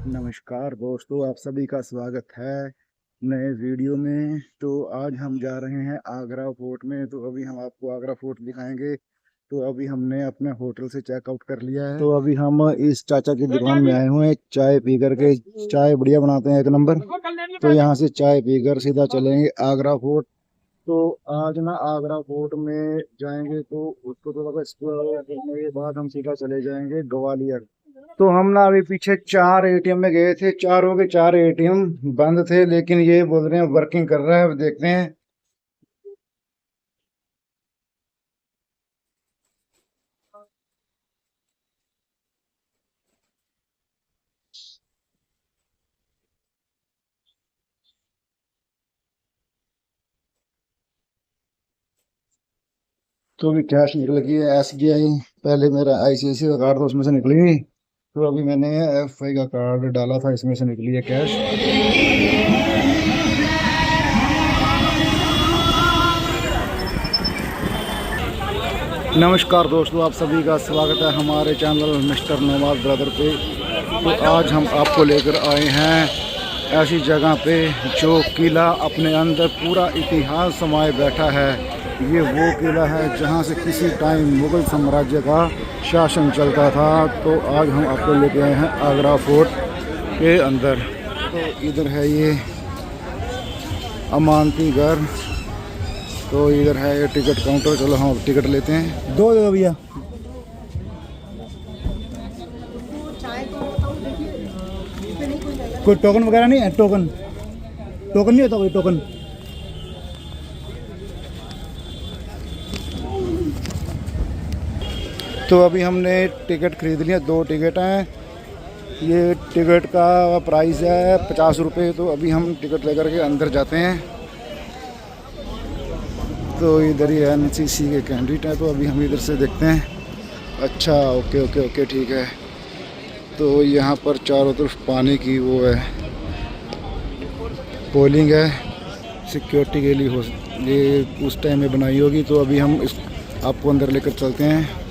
नमस्कार दोस्तों, आप सभी का स्वागत है नए वीडियो में। तो आज हम जा रहे हैं आगरा फोर्ट में। तो अभी हम आपको आगरा फोर्ट दिखाएंगे। तो अभी हमने अपने होटल से चेकआउट कर लिया है। तो अभी हम इस चाचा की दुकान में आए हुए हैं चाय पी करके। चाय बढ़िया बनाते हैं, एक नंबर। तो यहाँ से चाय पीकर सीधा चलेंगे आगरा फोर्ट। तो आज ना आगरा फोर्ट में जाएंगे तो उसको थोड़ा एक्सप्लोर करने के बाद हम सीधा चले जाएंगे ग्वालियर। तो हम ना अभी पीछे 4 एटीएम में गए थे, चारों के 4 एटीएम बंद थे, लेकिन ये बोल रहे हैं वर्किंग कर रहा है। अब देखते हैं। तो अभी कैश निकल गई है SBI। पहले मेरा ICICI का कार्ड था, उसमें से निकली नहीं। तो अभी मैंने FI का कार्ड डाला था, इसमें से निकली है कैश। नमस्कार दोस्तों, आप सभी का स्वागत है हमारे चैनल मिस्टर नवाज ब्रदर पे। तो आज हम आपको लेकर आए हैं ऐसी जगह पे जो किला अपने अंदर पूरा इतिहास समाये बैठा है। ये वो किला है जहाँ से किसी टाइम मुग़ल साम्राज्य का शासन चलता था। तो आज हम आपको लेकर आए हैं आगरा फोर्ट के अंदर। तो इधर है ये अमानती घर। तो इधर है ये टिकट काउंटर। चलो हम टिकट लेते हैं। दो दे दो भैया। कोई टोकन वगैरह नहीं है? टोकन नहीं होता कोई टोकन? तो अभी हमने टिकट खरीद लिया। 2 टिकट हैं। ये टिकट का प्राइस है 50 रुपये। तो अभी हम टिकट लेकर के अंदर जाते हैं। तो इधर ही NCC के कैंडिडेट है। तो अभी हम इधर से देखते हैं। अच्छा, ओके ओके ओके, ठीक है। तो यहाँ पर चारों तरफ पानी की वो है, पोलिंग है सिक्योरिटी के लिए। ये उस टाइम में बनाई होगी। तो अभी हम आपको अंदर लेकर चलते हैं।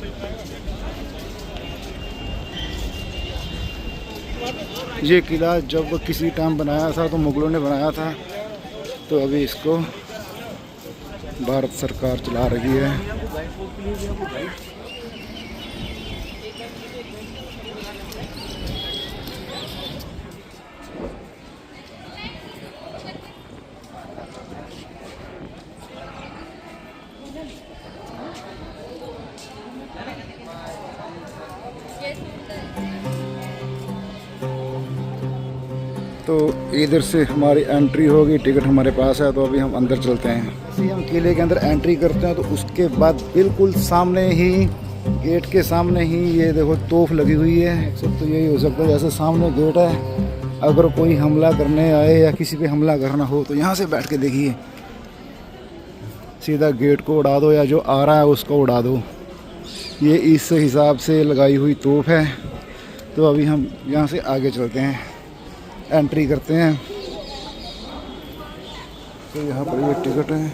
ये किला जब किसी टाइम बनाया था तो मुगलों ने बनाया था। तो अभी इसको भारत सरकार चला रही है। तो इधर से हमारी एंट्री होगी। टिकट हमारे पास है। तो अभी हम अंदर चलते हैं। जैसे हम किले के अंदर एंट्री करते हैं तो उसके बाद बिल्कुल सामने ही, गेट के सामने ही, ये देखो तोप लगी हुई है। सब तो यही हो सकता है जैसे सामने गेट है। अगर कोई हमला करने आए या किसी पे हमला करना हो तो यहाँ से बैठ के देखिए, सीधा गेट को उड़ा दो या जो आ रहा है उसको उड़ा दो। ये इस हिसाब से लगाई हुई तोप है। तो अभी हम यहाँ से आगे चलते हैं, एंट्री करते हैं। तो यहाँ पर ये टिकट है।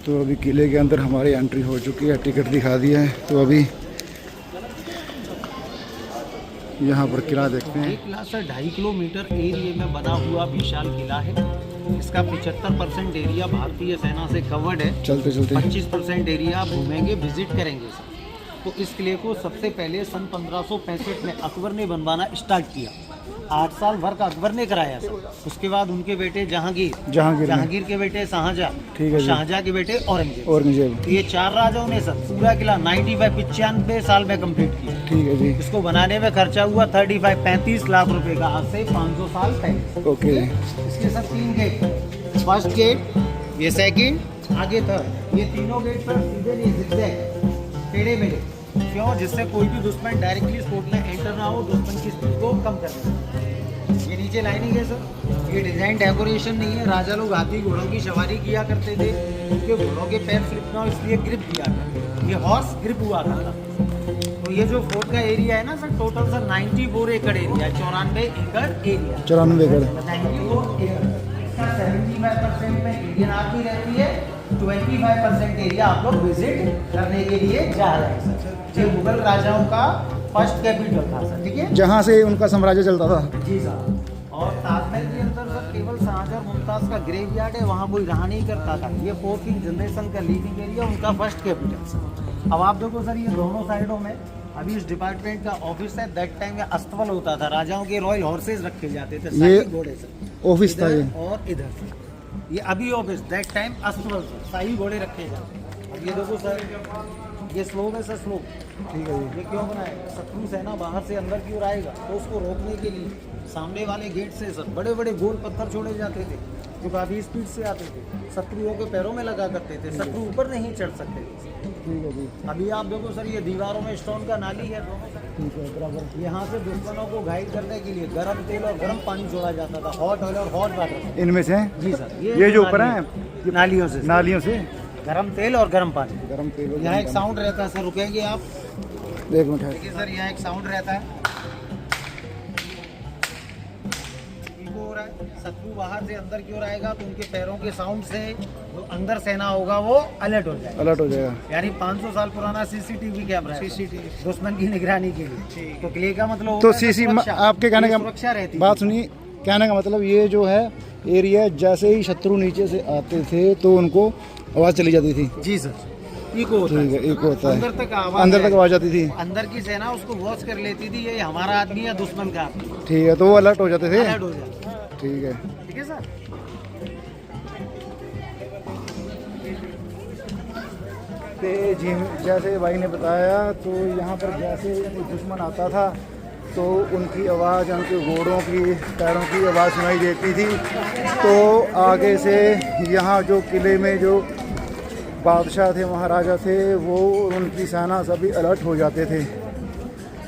तो अभी किले के अंदर हमारी एंट्री हो चुकी है, टिकट दिखा दिया है। तो अभी यहाँ पर किला देखते हैं। किला सर 2.5 किलोमीटर एरिया में बना हुआ विशाल किला है। इसका 75% एरिया भारतीय सेना से कवर्ड है। चलते चलते 25% एरिया आप घूमेंगे, विजिट करेंगे सर। तो इस किले को सबसे पहले सन 1565 में अकबर ने बनवाना स्टार्ट किया। 8 साल वर्क अकबर ने कराया सर। उसके बाद उनके बेटे जहांगीर के बेटे शाहजहां, ठीक है, शाहजहां के बेटे औरंगजेब। ये 4 राजाओं ने सर पूरा किला 95 साल में कंप्लीट किया। ठीक है जी। इसको बनाने में खर्चा हुआ 35 लाख रुपए का, आज से 500 साल पहले। ओके। इसके सर 3 गेट, फर्स्ट गेट, ये सेकंड, आगे थर्ड। ये तीनों गेट पर सीधे नहीं, जिगजैग, टेढ़े मेढ़े। क्यों? जिससे कोई भी दुश्मन डायरेक्टली फोर्ट में एंटर ना हो, दुश्मन की स्पीड को कम करने। ये नीचे लाइनिंग है सर। ये डिजाइन डेकोरेशन नहीं है। राजा लोग हाथी घोड़ों की सवारी किया करते थे। उनके घोड़ों के पैर स्लिप ना हो इसलिए ग्रिप दिया करते। ये हॉर्स ग्रिप हुआ करता। तो ये जो फोर्ट का एरिया है ना सर, टोटल सर 94 एकड़ एरिया, 94 एकड़ एरिया। 94 एकड़। 94 एकड़। 75% में इंडियन आर्मी रहती है 25% एरिया आप लोग विजिट करने के लिए जा रहे हैं सर। ये मुगल राजाओं का फर्स्ट कैपिटल था सर, ठीक है। जहाँ से उनका साम्राज्य चलता था। जी सर। और ताजमहल के अंदर सर केवल शाहजहां और मुमताज का ग्रेवयार्ड है, वहाँ कोई रहा नहीं करता था। ये 4th जनरेशन का लिविंग एरिया, उनका फर्स्ट कैपिटल सर। अब आप देखो सर, ये दोनों साइडों में अभी इस डिपार्टमेंट का ऑफिस है। दैट टाइम में अस्तबल होता था, राजाओं के रॉयल हॉर्सेज रखे जाते थे, शाही घोड़े सर। ऑफिस था ये, और इधर से ये अभी ऑफिस, दैट टाइम अस्तबल सर, शाही घोड़े रखे जाते। अब ये देखो सर, ये स्लोप है सर, स्लोप, ठीक है जी। ये क्यों बनाया? शत्रु सेना बाहर से अंदर की ओर आएगा तो उसको रोकने के लिए सामने वाले गेट से सर बड़े बड़े गोल पत्थर छोड़े जाते थे, जो काफी स्पीड से आते थे, शत्रुओं के पैरों में लगा करते थे, शत्रु ऊपर नहीं चढ़ सकते थे। ठीक है जी। अभी आप देखो सर, ये दीवारों में स्टोन का नाली है दोनों साइड। ठीक है, बराबर। यहाँ से दुश्मनों को गाइड करने के लिए गर्म तेल और गर्म पानी छोड़ा जाता था, हॉट ऑयल और हॉट वाटर। इनमें से जी सर, ये जो ऊपर है, नालियों से नालियों से गर्म तेल और गर्म पानी। गरम तेल। यहाँ एक साउंड रहता है सर, रुकेंगे आप? एक मिनट है। देखिए सर, यहाँ एक साउंड रहता है, इको हो रहा है। शत्रु बाहर से अंदर की ओर आएगा तो उनके पैरों के साउंड से जो अंदर सेना होगा वो अलर्ट हो जाएगा। अलर्ट हो जाएगा। यानी 500 साल पुराना सीसीटीवी कैमरा है दुश्मन की निगरानी के लिए। तो क्लियर का मतलब तो होता है सीसी सुरक्षा। आपके कहने ये का सुरक्षा रहती बात सुनिए, कहने का मतलब ये जो है एरिया, जैसे ही शत्रु नीचे से आते थे तो उनको आवाज चली जाती थी। जी सर, इको होता ठीक है, है, एक होता है, अंदर तक आवाज, अंदर तक आवाज आती थी। अंदर की सेना उसको वॉच कर लेती थी, ये हमारा आदमी या दुश्मन का आदमी, ठीक है, तो वो अलर्ट हो जाते थे। अलर्ट हो जाता है। ठीक है। ठीक है सर। तो जैसे भाई ने बताया, तो यहाँ पर जैसे दुश्मन आता था तो उनकी आवाज़, उनके घोड़ों की पैरों की आवाज़ सुनाई देती थी। तो आगे से यहाँ जो किले में जो बादशाह थे, महाराजा थे, वो उनकी सेना सभी अलर्ट हो जाते थे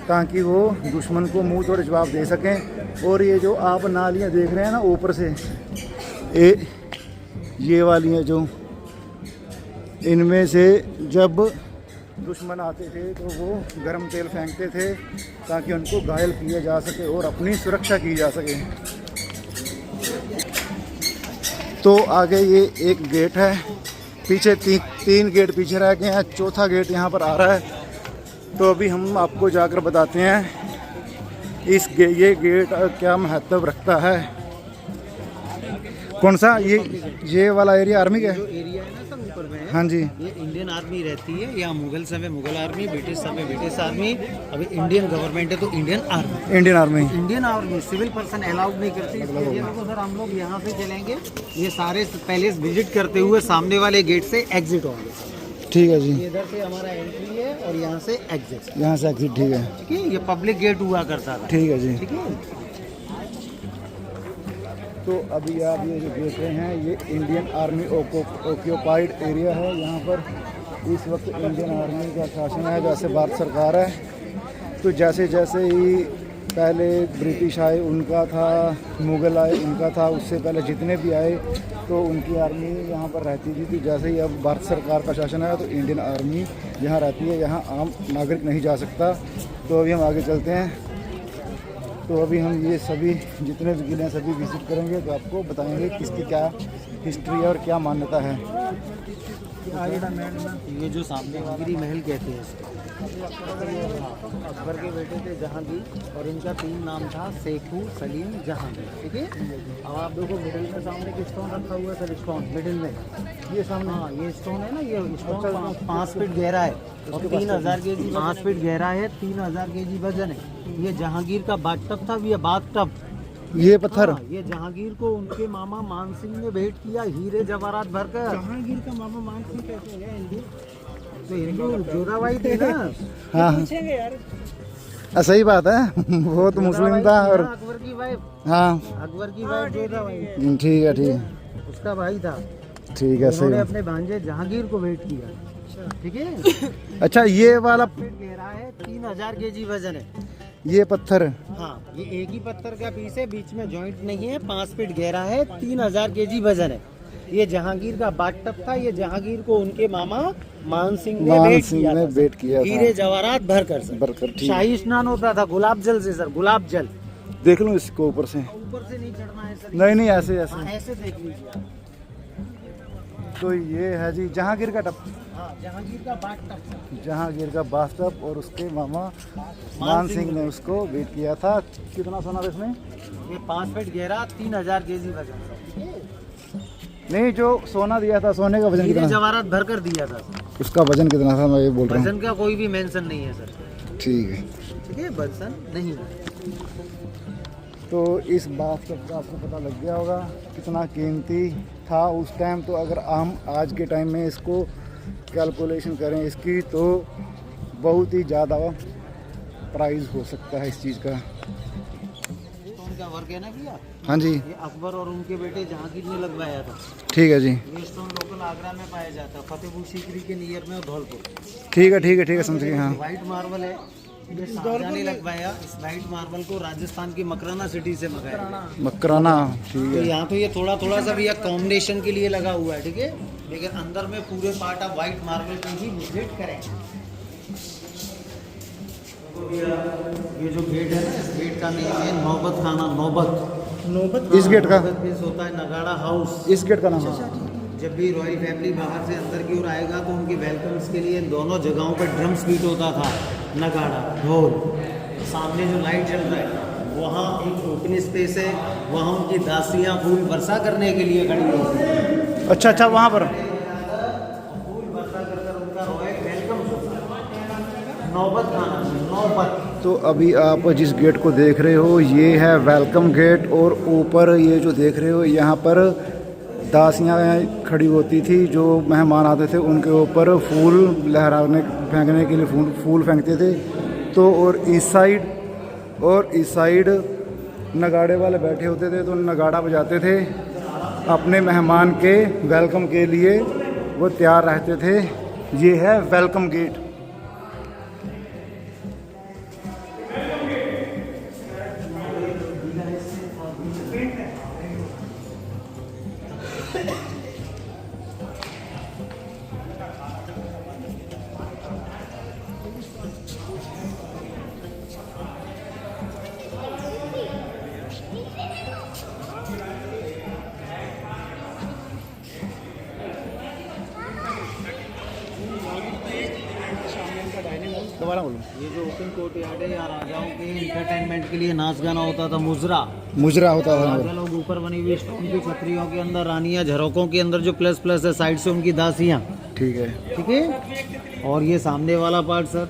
ताकि वो दुश्मन को मुंह तोड़ जवाब दे सकें। और ये जो आप नालियाँ देख रहे हैं ना ऊपर से, ये वाली हैं जो, इनमें से जब दुश्मन आते थे तो वो गर्म तेल फेंकते थे ताकि उनको घायल किया जा सके और अपनी सुरक्षा की जा सके। तो आगे ये एक गेट है, पीछे तीन गेट पीछे रह गए हैं, चौथा गेट यहाँ पर आ रहा है। तो अभी हम आपको जाकर बताते हैं ये गेट क्या महत्व रखता है। कौन सा? ये वाला एरिया आर्मी का जो है? एरिया है ना सर ऊपर में, हाँ जी। ये इंडियन आर्मी रहती है। यहाँ मुगल समय मुगल आर्मी, ब्रिटिश समय ब्रिटिश आर्मी, अभी इंडियन गवर्नमेंट है तो Indian army. Indian army. Indian army civil person allowed नहीं करती इस एरिया को सर। हम लोग यहाँ से चलेंगे, ये सारे पैलेस विजिट करते हुए सामने वाले गेट से एग्जिट होंगे। ठीक है जी। ये इधर से हमारा एंट्री है और यहाँ से एग्जिट। यहाँ से एग्जिट। ठीक है, ठीक है, ये पब्लिक गेट हुआ करता था। ठीक है जी। ठीक है। तो अभी आप ये जो देख रहे हैं, ये इंडियन आर्मी ऑक्यूपाइड एरिया है। यहाँ पर इस वक्त इंडियन आर्मी का शासन है, जैसे भारत सरकार है। तो जैसे जैसे ही पहले ब्रिटिश आए उनका था, मुग़ल आए उनका था, उससे पहले जितने भी आए तो उनकी आर्मी यहाँ पर रहती थी। तो जैसे ही अब भारत सरकार का शासन है तो इंडियन आर्मी यहाँ रहती है, यहाँ आम नागरिक नहीं जा सकता। तो अभी हम आगे चलते हैं। तो अभी हम ये सभी जितने भी किले हैं सभी विजिट करेंगे, तो आपको बताएंगे किसकी क्या हिस्ट्री है और क्या मान्यता है। ये जो सामने जहांगीरी महल कहते हैं इसको, अकबर के बेटे थे जहांगीर और इनका 3 नाम था, सेखू, सलीम, जहांगीर। ठीक है। अब आप देखो मिडिल में सामने एक स्टोन रखा हुआ है सर, स्टोन मिडिल में ये सामने, हाँ ये स्टोन है ना, ये स्टोन 5 फीट गहरा है और 3000 केजी, 5 फीट गहरा है, 3000 केजी वजन है। ये जहांगीर का बाथटब था, ये बाथटब। ये पत्थर, हाँ, ये जहांगीर को उनके मामा मान सिंह ने भेंट किया हीरे जवाहरात भरकर। जहांगीर का मामा मान सिंह कैसे हो गया? हिंदू तो हिंदू जोधाबाई थे ना। हाँ सही बात है। वो तो मुस्लिम था और अकबर की वाइफ, हाँ अकबर की वाइफ जोधाबाई, ठीक है, ठीक है, उसका भाई था। ठीक है, सही उन्होंने बात। अपने भांजे जहांगीर को भेंट किया। ठीक है। अच्छा, ये वाला फीट गहरा है, 3000 केजी वजन है। ये पत्थर, हाँ ये एक ही पत्थर का पीस है, बीच में जॉइंट नहीं है, 5 फीट गहरा है, 3000 केजी वजन है। ये जहांगीर का बाथटब था। ये जहांगीर को उनके मामा मान सिंह ने भेंट किया था, हीरे जवाहरात भरकर। शाही स्नान होता था गुलाब जल से सर, गुलाब जल। देख लो इसको ऊपर से नहीं चढ़ना है सर। नहीं, ऐसे ऐसे देख लीजिए आप। तो ये है जी जहांगीर का टप, हाँ, जहांगीर का बाट टप। जहांगीर का बाथटब, और उसके मामा मान सिंह ने उसको बीट किया था। कितना सोना था इसमें? ये 5 फीट गहरा, 3000 केजी वजन था। नहीं, जो सोना दिया था, सोने का वजन हीरे कितना? जवाहरात भर कर दिया था सर। उसका वजन कितना था, मैं ये बोल रहा हूँ। वजन का कोई भी मेंशन नहीं है सर। ठीक है। ठीक है, वजन नहीं। तो इस बात का आपको पता लग गया होगा कितना कीमती था उस टाइम। तो अगर हम आज के टाइम में इसको कैलकुलेशन करें इसकी, तो बहुत ही ज़्यादा प्राइस हो सकता है इस चीज़ का। तो उनका वर्क है ना भैया, हाँ जी, ये अकबर और उनके बेटे जहांगीर ने लगवाया था। ठीक है जी। ये स्टोन लोकल आगरा में पाया जाता है, फतेहपुर सीकरी के नियर में और धौलपुर। ठीक है, ठीक है, ठीक है, समझ गए। हाँ, व्हाइट मार्बल है, ये शाहजहां ने लगवाया। इस व्हाइट मार्बल को राजस्थान की मकराना सिटी से मंगाया। मकराना, ठीक तो है। यहाँ तो ये थोड़ा थोड़ा सा भी कॉम्बिनेशन के लिए लगा हुआ है, ठीक है, लेकिन अंदर में पूरे पार्ट आप व्हाइट मार्बल पे ही विजिट करेंगे। ये जो गेट है ना, इस गेट का नेम है नौबत खाना। नौबत इस गेट का? बेस होता है नगाड़ा हाउस। इस गेट का नाम है? जब भी रॉयल फैमिली बाहर से अंदर की ओर आएगा तो उनके वेलकम्स के लिए दोनों जगहों पर ड्रम्स बीट होता था, नगाड़ा ढोल। सामने जो लाइट जल रहा है वहाँ एक ओपन स्पेस है, वहाँ उनकी दासियाँ फूल वर्षा करने के लिए खड़ी होती हैं। अच्छा अच्छा, वहाँ पर फूल वर्षा कर उनका रॉयल वेलकम होता है। नौबत खाना, नौबत। तो अभी आप जिस गेट को देख रहे हो ये है वेलकम गेट, और ऊपर ये जो देख रहे हो यहाँ पर दासियाँ खड़ी होती थी। जो मेहमान आते थे उनके ऊपर फूल लहराने फेंकने के लिए फूल फेंकते थे। तो और इस साइड नगाड़े वाले बैठे होते थे, तो नगाड़ा बजाते थे अपने मेहमान के वेलकम के लिए, वो तैयार रहते थे। ये है वेलकम गेट। दोबारा बोलो। ये जो ओपन कोर्ट यार्ड है, या राजाओं के इंटरटेनमेंट के लिए नाच गाना होता था, मुजरा होता था। राजा लोग ऊपर बनी हुई स्टोन की छतरियों के अंदर, रानियां झरोकों के अंदर जो प्लस प्लस है, साइड से उनकी दासियां। ठीक है, ठीक है। और ये सामने वाला पार्ट सर,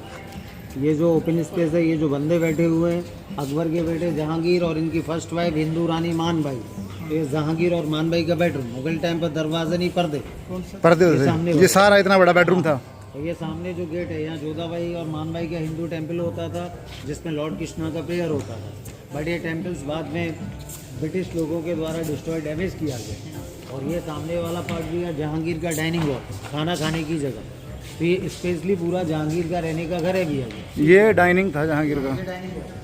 ये जो ओपन स्पेस है, ये जो बंदे बैठे हुए हैं, अकबर के बेटे जहांगीर और इनकी फर्स्ट वाइफ हिंदू रानी मान भाई। ये जहांगीर और मान भाई का बेडरूम, मुगल टाइम पर दरवाजे नहीं पर्दे पर्दे सामने थे। ये सारा इतना बड़ा बेडरूम था। और ये सामने जो गेट है, यहाँ जोधाबाई और मानबाई का हिंदू टेम्पल होता था, जिसमें लॉर्ड कृष्णा का प्रेयर होता था। बट ये टेम्पल्स बाद में ब्रिटिश लोगों के द्वारा डिस्ट्रॉय डैमेज किया गया। और ये सामने वाला पार्ट भी है जहांगीर का डाइनिंग हॉल, खाना खाने की जगह। तो ये स्पेशली पूरा जहांगीर का रहने का घर है भी है। ये डाइनिंग था जहांगीर का। ये डाइनिंग हॉल।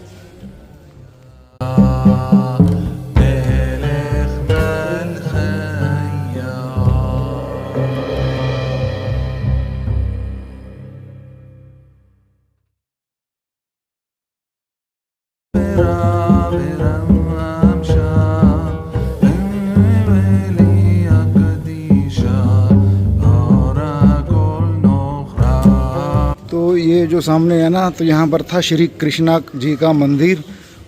तो ये जो सामने है ना, तो यहाँ पर था श्री कृष्णा जी का मंदिर।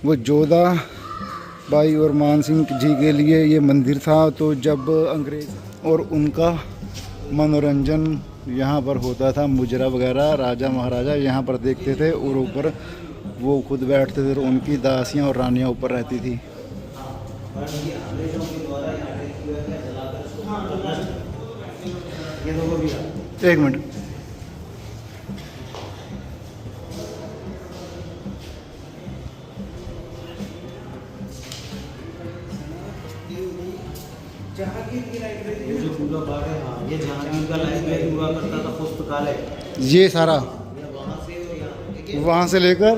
वो जोधा बाई और मान सिंह जी के लिए ये मंदिर था। तो जब अंग्रेज और उनका मनोरंजन यहाँ पर होता था, मुजरा वगैरह, राजा महाराजा यहाँ पर देखते थे, और ऊपर वो खुद बैठते थे, और उनकी दासियाँ और रानियाँ ऊपर रहती थी। एक मिनट। ये जो पूरा पार्ट है, हाँ, ये जहांगीर का लाइब्रेरी हुआ करता था, पुस्तकालय। ये सारा ये वहाँ से और यहाँ, ठीक है, वहाँ से लेकर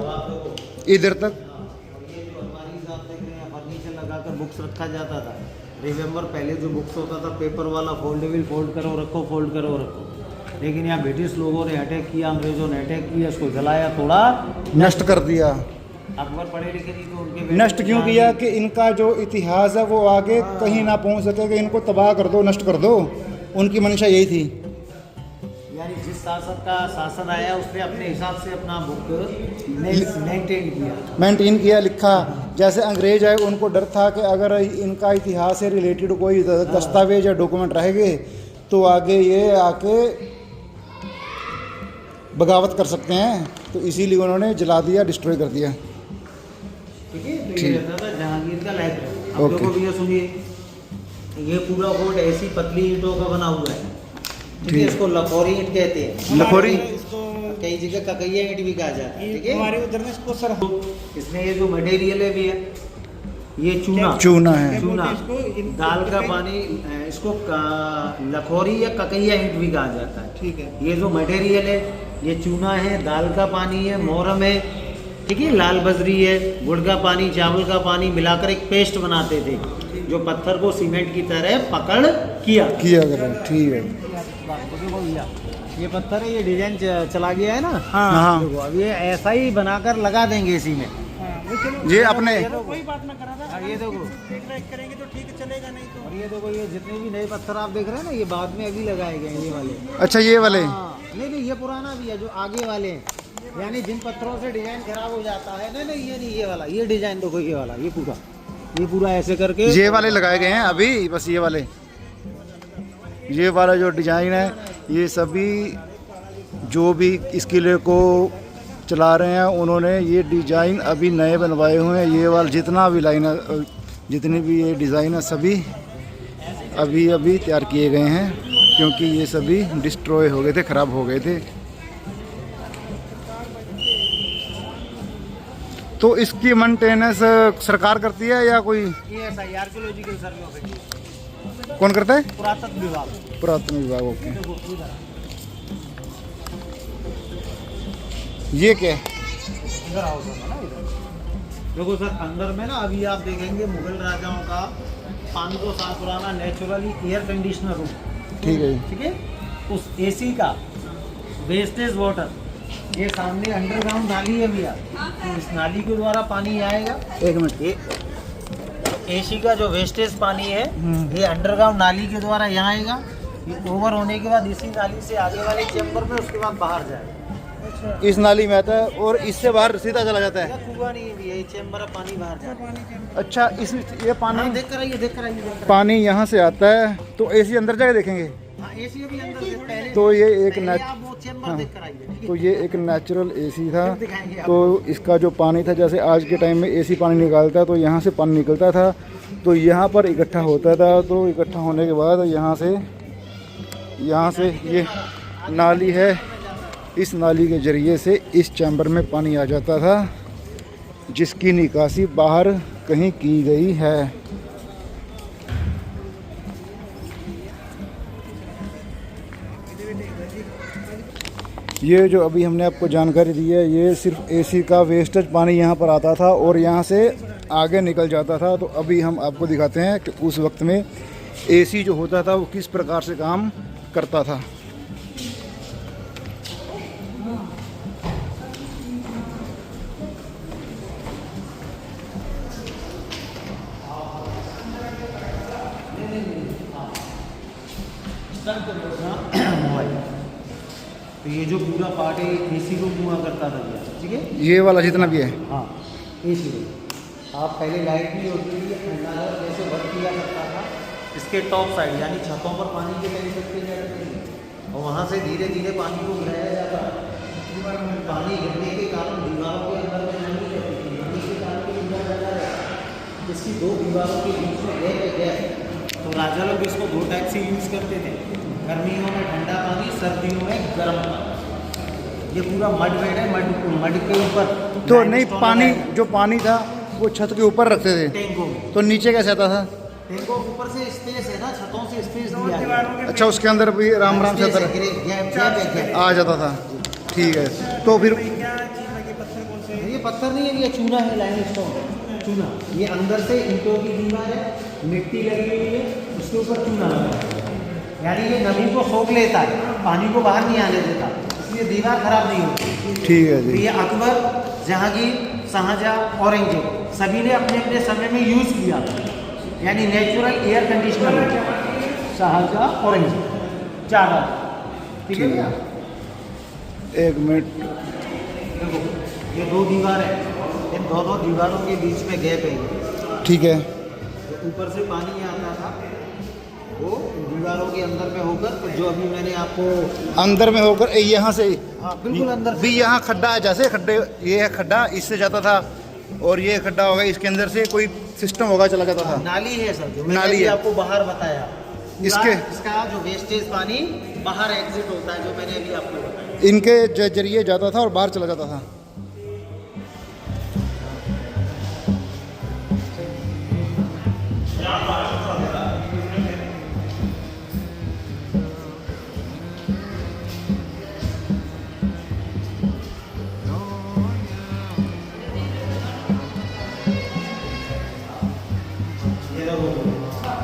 इधर तक। और ये जो अलमारी आप देख रहे हैं, फर्नीचर लगाकर बुक्स रखा जाता था। रिमेंबर, पहले जो बुक्स होता था पेपर वाला, फोल्डेबल, फोल्ड करो रखो, फोल्ड करो रखो। लेकिन यहाँ ब्रिटिश लोगों ने अटैक किया, अंग्रेजों ने अटैक किया, इसको जलाया, तोड़ा, नष्ट कर दिया। अकबर पढ़े लिखे नहीं तो उनके नष्ट क्यों किया? कि इनका जो इतिहास है वो आगे कहीं ना पहुंच सके, कि इनको तबाह कर दो, नष्ट कर दो। उनकी मंशा यही थी। यानी जिस शासक का शासन आया उसने अपने हिसाब से अपना बुक मेंटेन किया। मेंटेन किया, लिखा। जैसे अंग्रेज आए उनको डर था कि अगर इनका इतिहास से रिलेटेड कोई दस्तावेज या डॉक्यूमेंट रहेंगे तो आगे ये आके बगावत कर सकते हैं, तो इसीलिए उन्होंने जला दिया, डिस्ट्रॉय कर दिया। ठीक है, तो ये रहता था जहांगीर का लाइब्रेरी। अब ओके। देखो भैया सुनिए, ये पूरा फोर्ट ऐसी पतली ईंटों का बना हुआ है, ठीक है, इसको लखोरी ईंट कहते हैं। लखोरी, कई जगह ककैया ईंट भी कहा जाता है, ठीक है। हमारे उधर में इसको सर इसमें ये जो मटेरियल है भी है, ये चूना चूना है। चूना, दाल का पानी, इसको लखोरी या ककैया ईंट भी कहा जाता है। ठीक है। ये जो मटेरियल है ये चूना है, दाल का पानी है, मोरम है, ठीक है, लाल बजरी है, गुड़ का पानी, चावल का पानी मिलाकर एक पेस्ट बनाते थे जो पत्थर को सीमेंट की तरह पकड़ किया कर, ठीक है। देखो भैया, ये पत्थर है, ये डिजाइन चला गया है ना। हाँ, देखो अब ये ऐसा ही बनाकर लगा देंगे इसी में। ये अपने कोई बात ना करा था। ये देखो, देख करेंगे तो ठीक चलेगा, नहीं तो और ये देखो, ये जितने भी नए पत्थर आप देख रहे हैं ना, ये बाद में अभी लगाए गए हैं ये वाले। अच्छा, ये वाले। हाँ, नहीं ये पुराना भी है, जो आगे वाले हैं, यानी जिन पत्थरों से डिजाइन खराब हो जाता है। नहीं ये नहीं, ये वाला, ये डिजाइन देखो, ये वाला, ये पूरा ऐसे करके ये वाले लगाए गए हैं अभी, बस ये वाले, ये वाला जो डिजाइन है, ये सभी जो भी इस किले को चला रहे हैं उन्होंने ये डिजाइन अभी नए बनवाए हुए हैं। ये वाला जितना भी लाइन है, जितनी भी ये डिज़ाइन है, सभी अभी तैयार किए गए हैं, क्योंकि ये सभी डिस्ट्रॉय हो गए थे, ख़राब हो गए थे। तो इसकी मेंटेनेंस सरकार करती है या कोई? ये ऐसा आर्कियोलॉजिकल सर्वे ऑफ इंडिया, कौन करता है? पुरातत्व विभाग। पुरातन विभाग। ओके। देखो इधर, ये क्या है? इधर आओ सर, ना इधर देखो सर, अंदर में ना अभी आप देखेंगे मुगल राजाओं का 500 साल पुराना नेचुरली एयर कंडीशनर रूम, ठीक है। ठीक है, उस एसी का वेस्टेज वाटर, ये सामने अंडरग्राउंड नाली है भैया, तो इस नाली के द्वारा पानी आएगा। एक मिनट। ये एसी का जो वेस्टेज पानी है ये अंडरग्राउंड नाली के द्वारा यहाँ आएगा, ये ओवर होने के बाद इसी नाली से आगे वाले चैम्बर में, उसके बाद बाहर जाएगा। इस नाली में आता है और इससे बाहर सीधा चला जाता है। यह कुआं नहीं है भैया, ये चैम्बर है, पानी बाहर जाता है। अच्छा, इस ये पानी हाँ, देख कर आइए। पानी यहाँ से आता है, तो एसी अंदर जाके देखेंगे। हाँ, एसी अभी अंदर से पहले, तो ये एक पहले नेच आप वो चैम्बर हाँ। देख कर आइए, ठीक है? तो ये एक नेचुरल एसी था। फिर दिखाएंगे आपको। तो इसका जो पानी था, जैसे आज के टाइम में एसी पानी निकालता है, तो यहाँ से पानी निकलता था, तो यहाँ पर इकट्ठा होता था। तो इकट्ठा होने के बाद यहाँ से ये नाली है, इस नाली के ज़रिए से इस चैम्बर में पानी आ जाता था, जिसकी निकासी बाहर कहीं की गई है। ये जो अभी हमने आपको जानकारी दी है, ये सिर्फ एसी का वेस्टेज पानी यहाँ पर आता था और यहाँ से आगे निकल जाता था। तो अभी हम आपको दिखाते हैं कि उस वक्त में एसी जो होता था वो किस प्रकार से काम करता था। तो ये जो पूरा पार्ट है एसी को कुआं करता था भैया, ठीक है। ये वाला जितना भी है, हाँ, एसी आप पहले लाइट नहीं होती थी, अंदाजा जैसे वर्क किया करता था, इसके टॉप साइड यानी छतों पर पानी के टैंक रखे जाते थे और वहाँ से धीरे धीरे पानी को गिराया जाता। पानी गिरने के कारण दीवारों के अंदर में नमी रहती थी, नमी के कारण भी गिरा जाता है, जिसकी दो दीवारों के बीच में गैप है। तो राजा लोग इसको दो टाइप से यूज़ करते थे, गर्मियों में ठंडा पानी, सर्दियों में गर्म पानी। ये पूरा मड बेड है, मड के ऊपर तो नहीं पानी, जो पानी था वो छत के ऊपर रखते थे, टैंकों में। तो नीचे कैसे आता था? टैंकों के ऊपर से स्पेस है ना, छतों से स्पेस दिया गया है। अच्छा, उसके अंदर भी राम राम से अंदर आ जाता था, ठीक है। तो फिर ये पत्थर नहीं है, ये चूना है, लाइमस्टोन चूना। ये अंदर से ईंटों की दीवार है, मिट्टी लगी हुई है, उसके ऊपर चूना लगा है, यानी ये नमी को सोख लेता है, पानी को बाहर नहीं आने देता, इसलिए दीवार खराब नहीं होती। ठीक है तो जी। ये अकबर, जहांगीर, शाहजहां, औरंगजेब सभी ने अपने अपने समय में यूज़ किया, यानी natural air conditioner Shahjahan, Aurangzeb. 4 ठीक है भैया। एक मिनट। देखो ये 2 दीवार है, इन दो दीवारों के बीच में गैप है ये। ठीक है। तो ऊपर से पानी आता था वो दीवारों के अंदर में होकर, तो जो अभी मैंने आपको अंदर में होकर यहाँ से हाँ बिल्कुल अंदर भी यहाँ खड्डा है, जैसे खड्डे ये है खड्डा, इससे जाता था और ये खड्डा होगा, इसके अंदर से कोई सिस्टम होगा चला जाता था। नाली है सर, जो मैंने नाली अभी है। आपको बाहर बताया। इसका जो वेस्टेज पानी बाहर एग्जिट होता है, जो मैंने अभी आपको बताया। इनके जरिए जाता था और बाहर चला जाता था।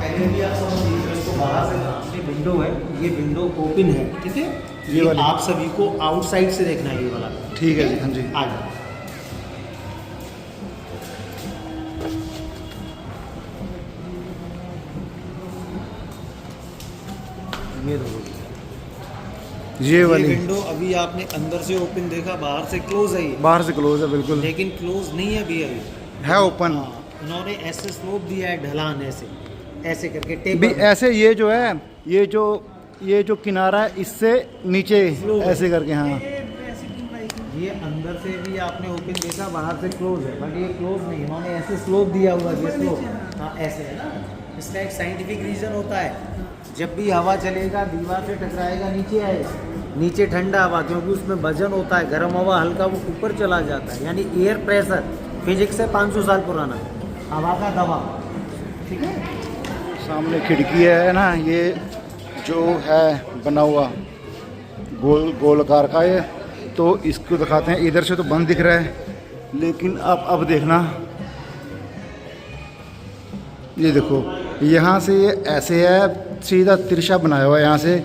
पहले भी आप समझिए, इसको बाहर से ये विंडो है, ये विंडो ओपन है, ठीक है। ये वाली आप सभी को आउटसाइड से देखना है ये वाला। ठीक है जी, हाँ जी। आ जाओ। ये देखो ये वाली विंडो अभी आपने अंदर से ओपन देखा, बाहर से क्लोज है ये, बाहर से क्लोज है बिल्कुल, लेकिन क्लोज नहीं है अभी है ओपन। हाँ, उन्होंने ऐसे स्लोप दिया है, ढलान ऐसे ऐसे करके भी टेबल ऐसे ये जो है ये जो किनारा है इससे नीचे ऐसे करके, हाँ ये अंदर से भी आपने ओपन देखा, बाहर से क्लोज है, बट ये क्लोज नहीं, इन्होंने ऐसे स्लोप दिया हुआ है, ये स्लोप हाँ ऐसे है ना। इसका एक साइंटिफिक रीज़न होता है, जब भी हवा चलेगा दीवार से टकराएगा, नीचे आएगा, नीचे ठंडा हवा, क्योंकि उसमें वजन होता है, गर्म हवा हल्का वो ऊपर चला जाता है, यानी एयर प्रेशर फिजिक्स है 500 साल पुराना, हवा का दबाव, ठीक है। सामने खिड़की है ना, ये जो है बना हुआ गोल आकार का, ये तो इसको दिखाते हैं। इधर से तो बंद दिख रहा है, लेकिन अब देखना, ये देखो यहाँ से ये ऐसे है, सीधा तिरछा बनाया हुआ है यहाँ से,